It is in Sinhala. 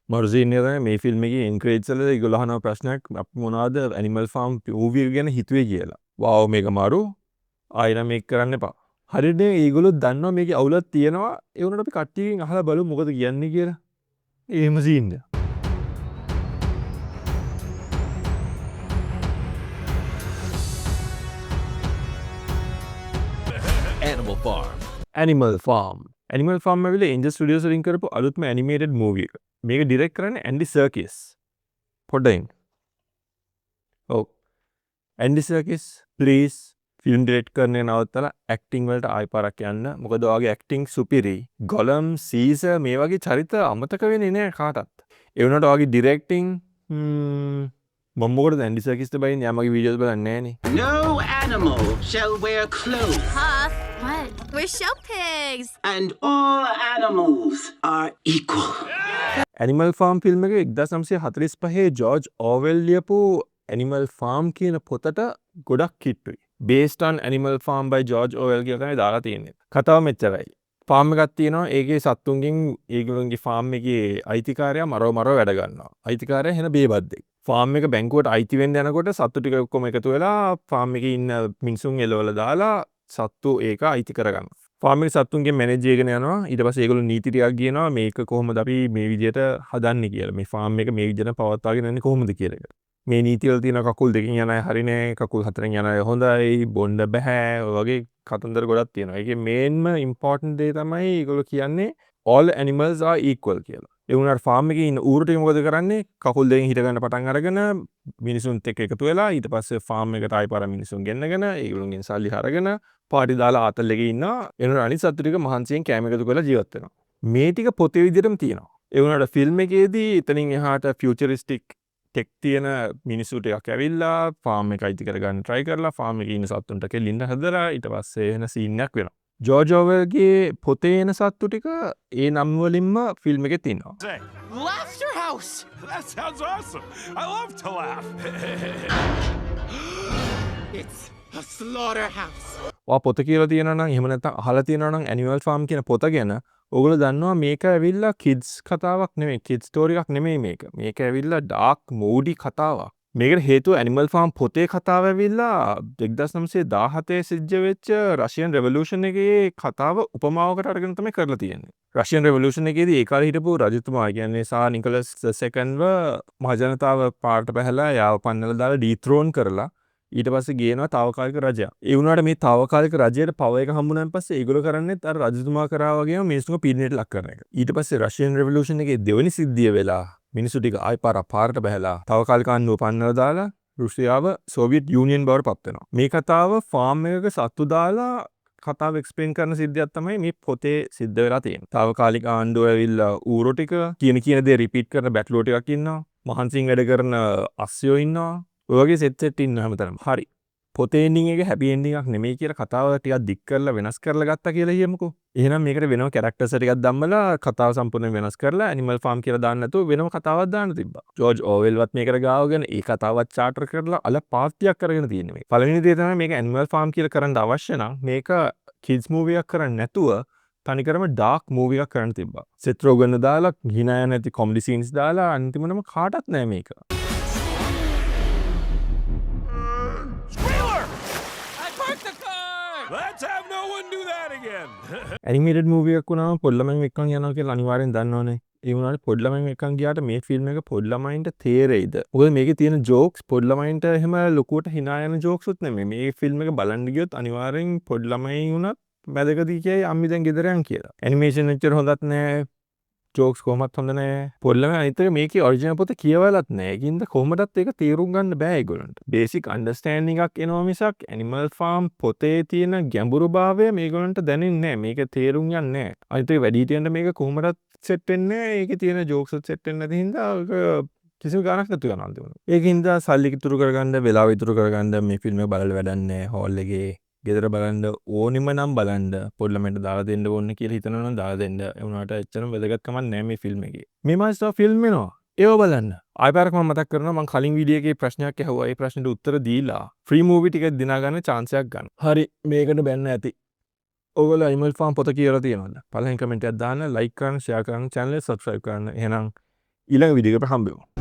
මරුසීනිය තමයි මේ ෆිල්ම් එකේ එන් ක්‍රෙඩිට්ස් වල ඒගොල්ලෝ අහන ප්‍රශ්නයක් අපි මොනවද ඇනිමල් ෆාම් මූවි එක ගැන හිතුවේ කියලා. වාව් මේක මරු. ආයෙ නම් මේක කරන්න එපා. හරියට ඒගොල්ලෝ දන්නවා මේකේ අවුලක් තියෙනවා. ඒ වුණාට අපි කට්ටියකින් අහලා බලමු මොකද කියන්නේ කියලා. එහෙම සීන් එක. Animal Farm. Animal Farm. Animal Farm ඇවිල්ලා Angel Studios වලින් කරපු අලුත්ම animated movie එක. මේක ඩිරෙක්ට් කරන්නේ ඇන්ඩි සර්කිස්. පොඩ්ඩයින්. ඔව්. ඇන්ඩි සර්කිස් ප්ලීස් ෆිල්ම් ඩිරෙක්ට් කරන්නේ නවත්තලා ඇක්ටිං වලට ආයෙ පාරක් යන්න. මොකද ඔයාගේ ඇක්ටිං සුපිරි. ගොලම් සීසර් මේ වගේ චරිත අමතක වෙන්නේ නෑ කාටවත්. ඒ වුණාට ඔයාගේ ඩිරෙක්ටිං මම මොකටද ඇන්ඩි සර්කිස්ට බයින්නේ? යා මගේ වීඩියෝස් බලන්නේ නෑනේ. No animal shall wear clothes, Huff, what? We're show pigs. and all animals are equal. Animal farm film එක 1945 ජෝර්ජ් ඕවෙල් ලියපු ඇනිමල් ෆාම් කියන පොතට ගොඩක් කිට්ටුයි. Based on Animal Farm by George Orwell කියලා තමයි දාලා තියෙන්නේ. කතාව මෙච්චරයි. ෆාම් එකක් තියෙනවා. ඒකේ සත්තුන්ගෙන් ඒගොල්ලන්ගේ ෆාම් එකේ අයිතිකාරයා මරව වැඩ ගන්නවා. අයිතිකාරයා වෙන බේබද්දෙක්. ෆාම් එක බැංකුවට අයිති වෙන්න යනකොට සත්තු ටික ඔක්කොම එකතු වෙලා ෆාම් එකේ ඉන්න මිනිසුන් එලවලා දාලා සත්තු ඒක අයිති කරගන්නවා. ෆාම් එකේ සත්තුන්ගෙන් මැනේජ් කරගෙන යනවා. ඊට පස්සේ ඒගොල්ලෝ නීති ටිකක් කියනවා මේක කොහොමද අපි මේ විදියට හදන්නේ කියලා. මේ ෆාම් එක මේ විදියට පවත්වාගෙන යන්නේ කොහොමද කියලා එක. මේ නීතිවල තියෙන කකුල් දෙකෙන් යන අය හරිනේ, කකුල් හතරෙන් යන අය හොඳයි, බොණ්ඩ බෑ. ඔය වගේ කතන්දර ගොඩක් තියෙනවා. ඒකේ මේන්ම ඉම්පෝටන්ට් දේ තමයි ඒගොල්ලෝ කියන්නේ all animals are equal කියලා. ඒ වුණාට ෆාම් එකේ ඉන්න ඌරු ටික මොකද කරන්නේ? කකුල් දෙකෙන් හිට ගන්න පටන් අරගෙන මිනිසුන්ත් එක්ක එකතු වෙලා ඊට පස්සේ ෆාම් එකට ආයෙ පාර මිනිසුන් ගෙන්නගෙන ඒගොල්ලන්ගෙන් සල්ලි අරගෙන පාටි දාලා ආතල් එකේ ඉන්නවා. ඒ වුණාට අනිත් සත්තු ටික මහන්සියෙන් කැම එකතු කරලා ජීවත් වෙනවා. මේ ටික පොතේ විදිහටම තියෙනවා. ඒ වුණාට ෆිල්ම් එකේදී එතනින් එහාට ෆියුචරිස්ටික් ටෙක් තියෙන මිනිස්සු ටිකක් ඇවිල්ලා ෆාම් එක අයිති කරගන්න try කරලා ෆාම් එකේ ඉන්න සත්තුන්ට කෙලින්න හදලා ඊට පස්සේ එන සීන් එකක් වෙනවා. ජෝර්ජ් ඕවෙල්ගේ පොතේ එන සත්තු ටික ඒ නම් වලින්ම ෆිල්ම් එකේ තියෙනවා. Say, Laughter House! that sounds awesome. I love to laugh. It's a slaughterhouse. ඔයා පොත කියලා තියෙනවා නම් එහෙම නැත්නම් අහලා තියෙනවා නම් ඇනිමල් ෆාම් කියන පොත ගැන ඔයගොල්ලෝ දන්නවා මේක ඇවිල්ලා කිඩ්ස් කතාවක් නෙමෙයි, කිඩ්ස් ස්ටෝරි එකක් නෙමෙයි මේක. මේක ඇවිල්ලා ඩාර්ක් මූඩි කතාවක්. මේකට හේතුව ඇනිමල් ෆාම් පොතේ කතාව ඇවිල්ලා 1917 සිද්ධ වෙච්ච රෂියන් රෙවොලූෂන් එකේ කතාව උපමාවකට අරගෙන තමයි කරලා තියෙන්නේ. රෂියන් රෙවොලූෂන් එකේදී ඒ කාලේ හිටපු රජතුමා කියන්නේ සා නිකොලස් සෙකන්ඩ්ව මහජනතාව පාරට පැහැලා යාව පන්නලා දාලා ඩීත්‍රෝන් කරලා ඊට පස්සේ ගේනවා තාවකාලික රජයක්. ඒ වුණාට මේ තාවකාලික රජයට පව එක හම්බුනාන් පස්සේ ඒගොල්ලෝ කරන්නේත් අර රජතුමා කරා වගේම මිනිස්සුන්ව පීඩනයට ලක් කරන එක. ඊට පස්සේ රෂියන් රෙවොලූෂන් එකේ දෙවෙනි සිද්ධිය වෙලා මිනිස්සු ටික ආයෙ පාරට බහැලා තාවකාලික ආණ්ඩුව පන්නලා දාලා රුසියාව සෝවියට් යූනියන් බවට පත් වෙනවා. මේ කතාව ෆාම් එකක සත්තු දාලා කතාව එක්ස්ප්ලেইন කරන සිද්ධියක් තමයි මේ පොතේ සිද්ධ වෙලා තියෙන්නේ. තාවකාලික ආණ්ඩුව ඇවිල්ලා ඌරෝ ටික කියන දේ රිපීට් කරන බැටළුවෝ ටිකක් ඉන්නවා. මහන්සියෙන් වැඩ කරන අස්සයෝ ඉන්නවා. ඔය වගේ සෙට් ඉන්නවා හැමතැනම. හරි. පොතේ එන්ඩින් එක හැපි එන්ඩින් එකක් නෙමෙයි කියලා කතාව ටිකක් දික් කරලා වෙනස් කරලා ගත්තා කියලා කියමුකෝ. එහෙනම් මේකට වෙනම කැරක්ටර්ස් ටිකක් දැම්මලා කතාව සම්පූර්ණයෙන් වෙනස් කරලා ඇනිමල් ෆාම් කියලා දාන්න නැතුව වෙනම කතාවක් දාන්න තිබ්බා. ජෝර්ජ් ඕවෙල්වත් මේකට ගාවගෙන ඒ කතාවත් චාටර් කරලා අල පාර්ටියක් කරගෙන තියෙන්නේ මේ. පළවෙනි දේ තමයි මේක ඇනිමල් ෆාම් කියලා කරන්න අවශ්‍ය නම් මේක කිඩ්ස් මූවි එකක් කරන්න නැතුව තනිකරම ඩාර්ක් මූවි එකක් කරන්න තිබ්බා. සෙත් රෝගන් දාලා හිනා නැති කොමඩි සීන්ස් දාලා අන්තිමටම කාටවත් නෑ මේක. Squealer! I parked the car! Let's have no one do that again. Animated movie එකක් වුණාම පොඩි ළමයින් එක්කන් යනවා කියලා අනිවාර්යෙන් දන්නවනේ. ඒ වුණාට පොඩි ළමයින් එක්කන් ගියාට මේ ෆිල්ම් එක පොඩි ළමයින්ට තේරෙයිද? මොකද මේකේ තියෙන ජෝක්ස් පොඩි ළමයින්ට එහෙම ලොකුවට hina යන ජෝක්ස් උත් නෙමෙයි. මේ ෆිල්ම් එක බලන්න ගියොත් අනිවාර්යෙන් පොඩි ළමයි වුණත් මැදකදී කියයි අම්මි දැන් ගෙදර යන් කියලා. ඇනිමේෂන් එච්චර හොඳත් නෑ. ජෝක්ස් කොහොමත් හොඳ නෑ. පොඩි ළමයි අනිත් එක මේකේ ඔරිජිනල් පොත කියවලත් නෑ. ඒකින්ද කොහොමදත් ඒක තේරුම් ගන්න බෑ ඒගොල්ලන්ට. බේසික් අන්ඩර්ස්ටෑන්ඩින්ග් එකක් එනවා මිසක් ඇනිමල් ෆාම් පොතේ තියෙන ගැඹුරුභාවය මේගොල්ලන්ට දැනෙන්නේ නෑ. මේක තේරුම් යන්නේ නෑ. අනිත් එක වැඩිහිටියන්ට මේක කොහොමදත් සෙට් වෙන්නේ නෑ. ඒකේ තියෙන ජෝක්ස් සෙට් වෙන්නේ නැති හින්දා ඒක කිසිම ගාණක් නැතු යනවා අන්තිමට. ඒකින්ද සල්ලි ඉතුරු කරගන්න, වෙලාව ඉතුරු කරගන්න මේ ෆිල්ම් එක බලලා වැඩක් නෑ. හෝල් එකේ ගෙදර බලන්න ඕනිම නම් බලන්න පොඩි ළමයින්ට දාලා දෙන්න ඕනේ කියලා හිතනවා නම් දාලා දෙන්න. ඒ වුණාට එච්චරම වැදගත්කමක් නැහැ මේ ෆිල්ම් එකේ. මේ මාසෙ ෆිල්ම් එනවා. ඒව බලන්න. ආයෙ පාරක් මම මතක් කරනවා මම කලින් වීඩියෝ එකේ ප්‍රශ්නයක් ඇහුවා. ඒ ප්‍රශ්නෙට උත්තර දීලා ෆ්‍රී මූවි ටිකක් දිනා ගන්න chance එකක් ගන්න. හරි මේකට බැන්න ඇති. ඔයගොල්ලෝ ඇනිමල් ෆාම් පොත කියලා තියෙනවද? පළවෙනි කමෙන්ට් එකක් දාන්න, ලයික් කරන්න, ෂෙයා කරන්න, channel එක subscribe කරන්න. එහෙනම් ඊළඟ වීඩියෝ එකට හම්බෙමු.